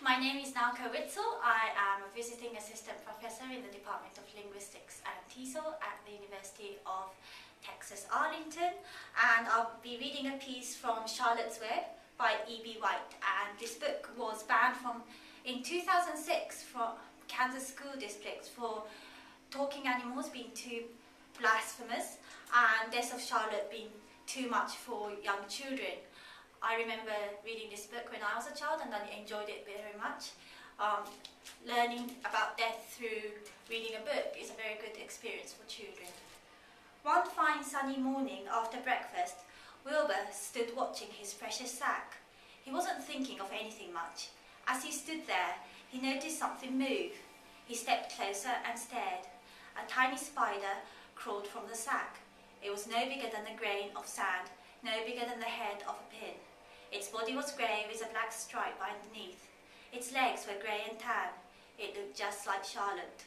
My name is Nauka Witzel. I am a visiting assistant professor in the Department of Linguistics and TESOL at the University of Texas, Arlington, and I'll be reading a piece from Charlotte's Web by E.B. White. And this book was banned in 2006 from Kansas school districts for talking animals being too blasphemous and Death of Charlotte being too much for young children. I remember reading this book when I was a child and I enjoyed it very much. Learning about death through reading a book is a very good experience for children. One fine sunny morning after breakfast, Wilbur stood watching his precious sack. He wasn't thinking of anything much. As he stood there, he noticed something move. He stepped closer and stared. A tiny spider crawled from the sack. It was no bigger than a grain of sand, no bigger than the head of a pin. Its body was grey with a black stripe underneath. Its legs were grey and tan. It looked just like Charlotte.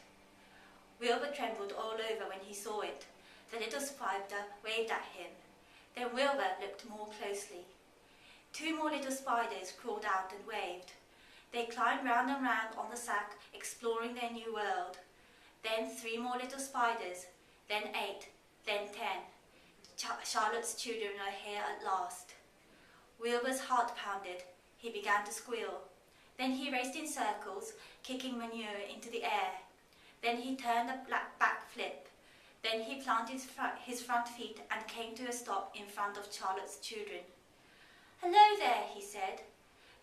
Wilbur trembled all over when he saw it. The little spider waved at him. Then Wilbur looked more closely. Two more little spiders crawled out and waved. They climbed round and round on the sack, exploring their new world. Then 3 more little spiders, then 8, then 10. Charlotte's children are here at last. Wilbur's heart pounded. He began to squeal. Then he raced in circles, kicking manure into the air. Then he turned a back flip. Then he planted his front feet and came to a stop in front of Charlotte's children. "Hello there," he said.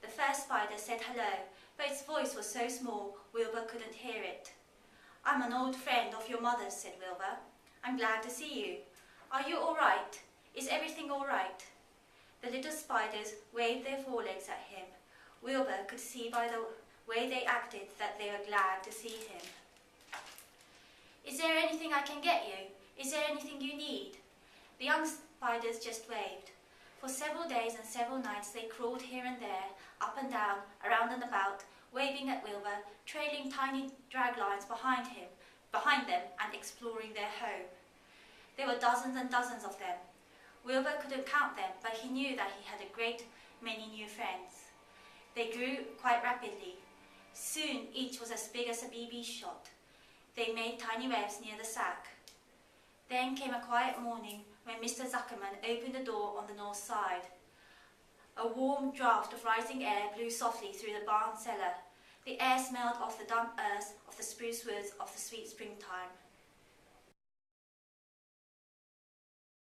The first spider said hello, but its voice was so small Wilbur couldn't hear it. "I'm an old friend of your mother's," said Wilbur. "I'm glad to see you. Are you all right? Is everything all right?" The little spiders waved their forelegs at him. Wilbur could see by the way they acted that they were glad to see him. "Is there anything I can get you? Is there anything you need?" The young spiders just waved. For several days and several nights they crawled here and there, up and down, around and about, waving at Wilbur, trailing tiny drag lines behind them, and exploring their home. There were dozens and dozens of them. Wilbur couldn't count them, but he knew that he had a great many new friends. They grew quite rapidly. Soon each was as big as a BB shot. They made tiny webs near the sack. Then came a quiet morning when Mr. Zuckerman opened the door on the north side. A warm draught of rising air blew softly through the barn cellar. The air smelled of the damp earth, of the spruce woods, of the sweet springtime.